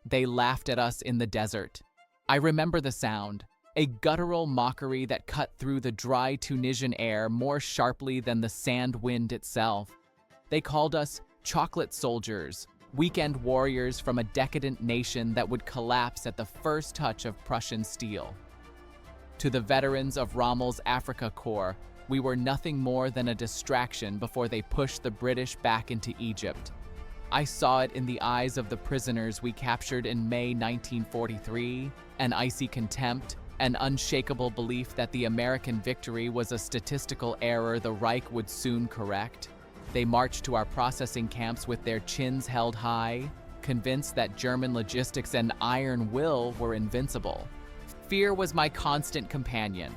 they laughed at us in the desert. I remember the sound, a guttural mockery that cut through the dry Tunisian air more sharply than the sand wind itself. They called us chocolate soldiers, weekend warriors from a decadent nation that would collapse at the first touch of Prussian steel. To the veterans of Rommel's Afrika Korps, we were nothing more than a distraction before they pushed the British back into Egypt. I saw it in the eyes of the prisoners we captured in May 1943, an icy contempt, an unshakable belief that the American victory was a statistical error the Reich would soon correct. They marched to our processing camps with their chins held high, convinced that German logistics and iron will were invincible. Fear was my constant companion.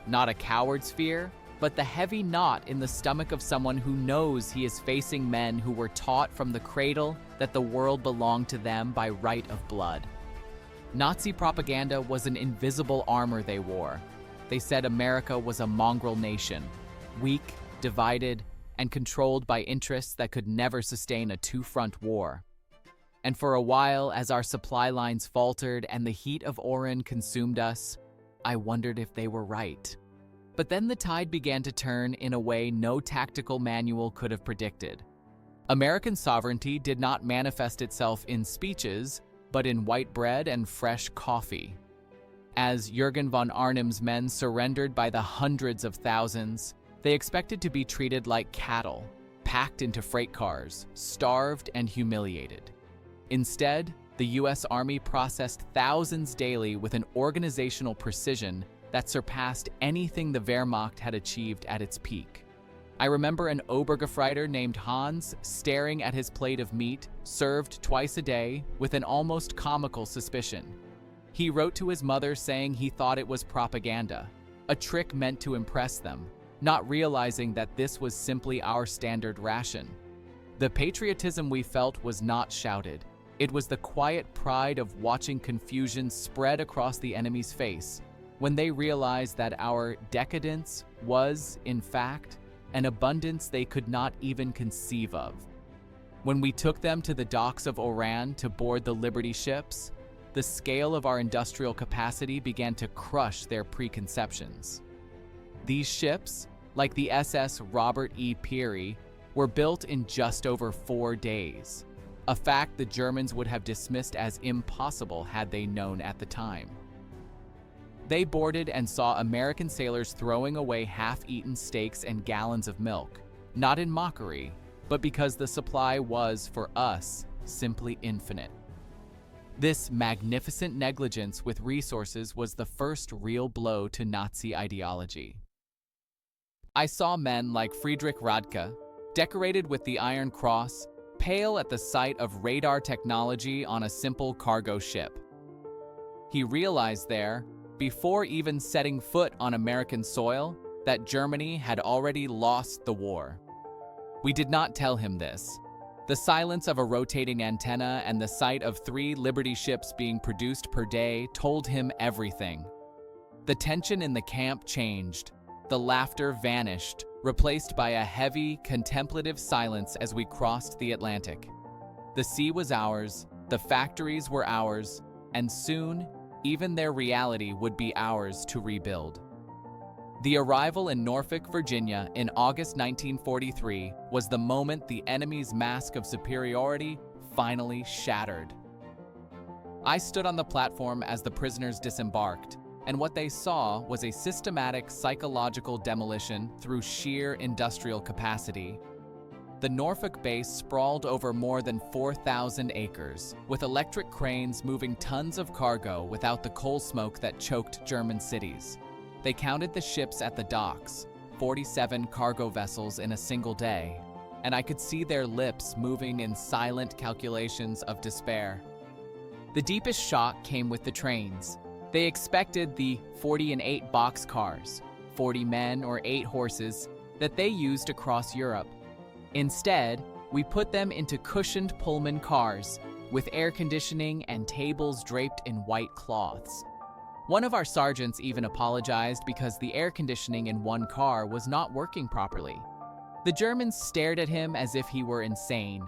Not a coward's fear, but the heavy knot in the stomach of someone who knows he is facing men who were taught from the cradle that the world belonged to them by right of blood. Nazi propaganda was an invisible armor they wore. They said America was a mongrel nation, weak, divided, and controlled by interests that could never sustain a two-front war. And for a while, as our supply lines faltered and the heat of Oran consumed us, I wondered if they were right. But then the tide began to turn in a way no tactical manual could have predicted. American sovereignty did not manifest itself in speeches, but in white bread and fresh coffee. As Jürgen von Arnim's men surrendered by the hundreds of thousands, they expected to be treated like cattle, packed into freight cars, starved and humiliated. Instead, the U.S. Army processed thousands daily with an organizational precision that surpassed anything the Wehrmacht had achieved at its peak. I remember an Obergefreiter named Hans staring at his plate of meat, served twice a day, with an almost comical suspicion. He wrote to his mother saying he thought it was propaganda, a trick meant to impress them, not realizing that this was simply our standard ration. The patriotism we felt was not shouted. It was the quiet pride of watching confusion spread across the enemy's face when they realized that our decadence was, in fact, an abundance they could not even conceive of. When we took them to the docks of Oran to board the Liberty ships, the scale of our industrial capacity began to crush their preconceptions. These ships, like the SS Robert E. Peary, were built in just over 4 days, a fact the Germans would have dismissed as impossible had they known at the time. They boarded and saw American sailors throwing away half-eaten steaks and gallons of milk, not in mockery, but because the supply was, for us, simply infinite. This magnificent negligence with resources was the first real blow to Nazi ideology. I saw men like Friedrich Radke, decorated with the Iron Cross, pale at the sight of radar technology on a simple cargo ship. He realized there, before even setting foot on American soil, that Germany had already lost the war. We did not tell him this. The silence of a rotating antenna and the sight of 3 Liberty ships being produced per day told him everything. The tension in the camp changed. The laughter vanished, replaced by a heavy, contemplative silence as we crossed the Atlantic. The sea was ours, the factories were ours, and soon, even their reality would be ours to rebuild. The arrival in Norfolk, Virginia in August 1943 was the moment the enemy's mask of superiority finally shattered. I stood on the platform as the prisoners disembarked, and what they saw was a systematic psychological demolition through sheer industrial capacity. The Norfolk base sprawled over more than 4,000 acres, with electric cranes moving tons of cargo without the coal smoke that choked German cities. They counted the ships at the docks, 47 cargo vessels in a single day, and I could see their lips moving in silent calculations of despair. The deepest shock came with the trains. They expected the 40 and 8 box cars, 40 men or 8 horses, that they used across Europe. Instead, we put them into cushioned Pullman cars, with air conditioning and tables draped in white cloths. One of our sergeants even apologized because the air conditioning in one car was not working properly. The Germans stared at him as if he were insane.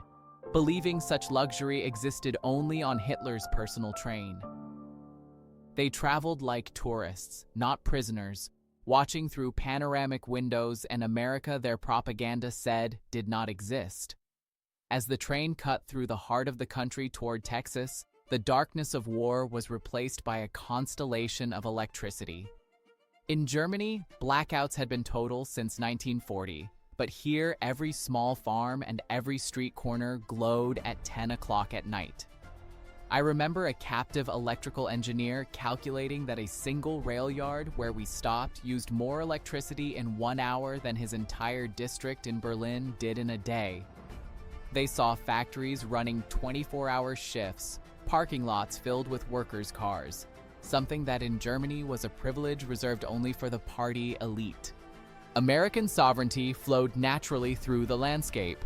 believing such luxury existed only on Hitler's personal train. They traveled like tourists, not prisoners, watching through panoramic windows an America their propaganda said did not exist. As the train cut through the heart of the country toward Texas, the darkness of war was replaced by a constellation of electricity. In Germany, blackouts had been total since 1940, but here every small farm and every street corner glowed at 10 o'clock at night. I remember a captive electrical engineer calculating that a single rail yard where we stopped used more electricity in 1 hour than his entire district in Berlin did in a day. They saw factories running 24-hour shifts, parking lots filled with workers' cars, something that in Germany was a privilege reserved only for the party elite. American sovereignty flowed naturally through the landscape.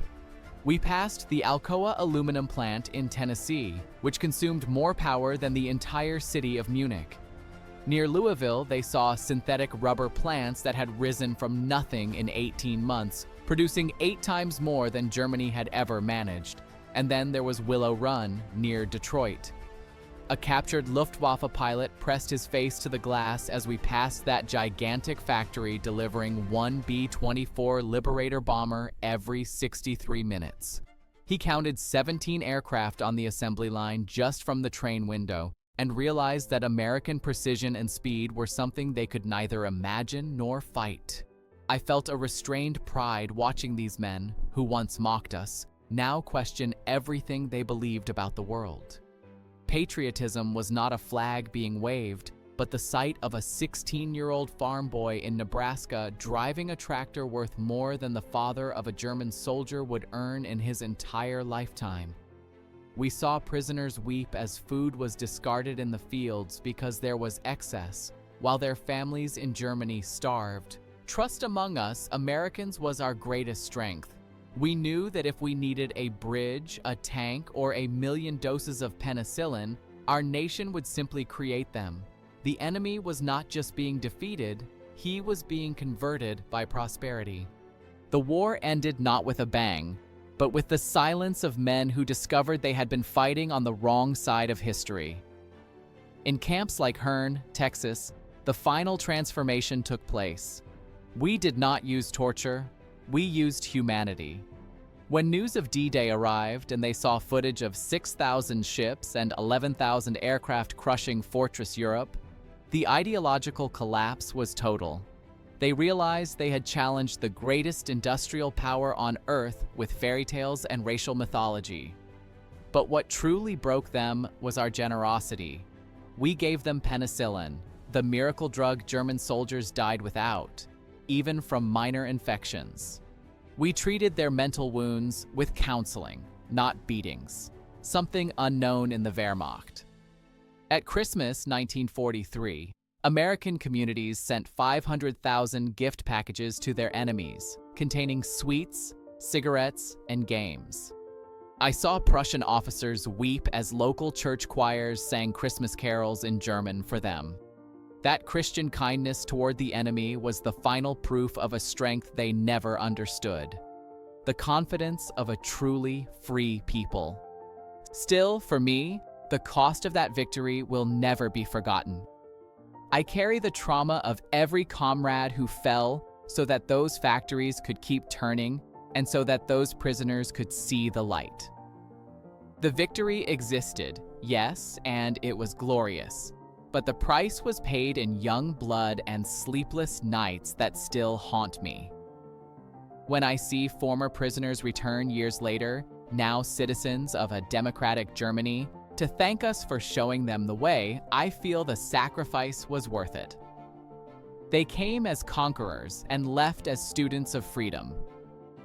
We passed the Alcoa aluminum plant in Tennessee, which consumed more power than the entire city of Munich. Near Louisville, they saw synthetic rubber plants that had risen from nothing in 18 months, producing 8 times more than Germany had ever managed. And then there was Willow Run, near Detroit. A captured Luftwaffe pilot pressed his face to the glass as we passed that gigantic factory delivering one B-24 Liberator bomber every 63 minutes. He counted 17 aircraft on the assembly line just from the train window and realized that American precision and speed were something they could neither imagine nor fight. I felt a restrained pride watching these men, who once mocked us, now question everything they believed about the world. Patriotism was not a flag being waved, but the sight of a 16-year-old farm boy in Nebraska driving a tractor worth more than the father of a German soldier would earn in his entire lifetime. We saw prisoners weep as food was discarded in the fields because there was excess, while their families in Germany starved. Trust among us, Americans, was our greatest strength. We knew that if we needed a bridge, a tank, or 1,000,000 doses of penicillin, our nation would simply create them. The enemy was not just being defeated, he was being converted by prosperity. The war ended not with a bang, but with the silence of men who discovered they had been fighting on the wrong side of history. In camps like Hearne, Texas, the final transformation took place. We did not use torture. We used humanity. When news of D-Day arrived and they saw footage of 6,000 ships and 11,000 aircraft crushing Fortress Europe, the ideological collapse was total. They realized they had challenged the greatest industrial power on Earth with fairy tales and racial mythology. But what truly broke them was our generosity. We gave them penicillin, the miracle drug German soldiers died without, even from minor infections. We treated their mental wounds with counseling, not beatings, something unknown in the Wehrmacht. At Christmas 1943, American communities sent 500,000 gift packages to their enemies, containing sweets, cigarettes, and games. I saw Prussian officers weep as local church choirs sang Christmas carols in German for them. That Christian kindness toward the enemy was the final proof of a strength they never understood. The confidence of a truly free people. Still, for me, the cost of that victory will never be forgotten. I carry the trauma of every comrade who fell so that those factories could keep turning and so that those prisoners could see the light. The victory existed, yes, and it was glorious. But the price was paid in young blood and sleepless nights that still haunt me. When I see former prisoners return years later, now citizens of a democratic Germany, to thank us for showing them the way, I feel the sacrifice was worth it. They came as conquerors and left as students of freedom.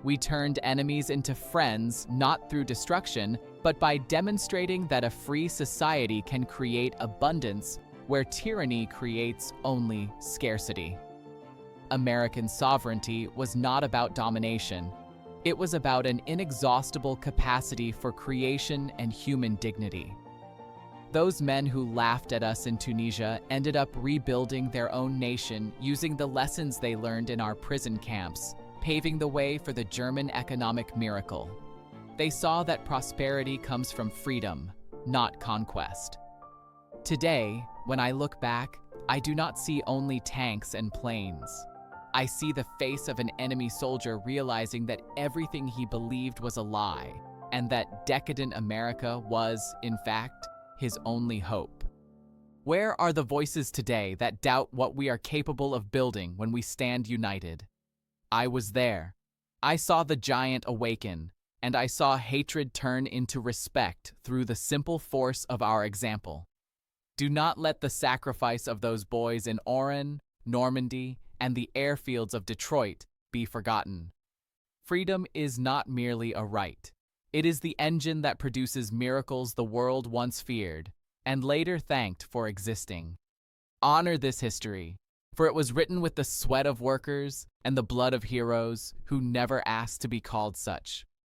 We turned enemies into friends not through destruction, but by demonstrating that a free society can create abundance where tyranny creates only scarcity. American sovereignty was not about domination. It was about an inexhaustible capacity for creation and human dignity. Those men who laughed at us in Tunisia ended up rebuilding their own nation using the lessons they learned in our prison camps, paving the way for the German economic miracle. They saw that prosperity comes from freedom, not conquest. Today, when I look back, I do not see only tanks and planes. I see the face of an enemy soldier realizing that everything he believed was a lie, and that decadent America was, in fact, his only hope. Where are the voices today that doubt what we are capable of building when we stand united? I was there. I saw the giant awaken, and I saw hatred turn into respect through the simple force of our example. Do not let the sacrifice of those boys in Oran, Normandy, and the airfields of Detroit be forgotten. Freedom is not merely a right. It is the engine that produces miracles the world once feared, and later thanked for existing. Honor this history, for it was written with the sweat of workers and the blood of heroes who never asked to be called such.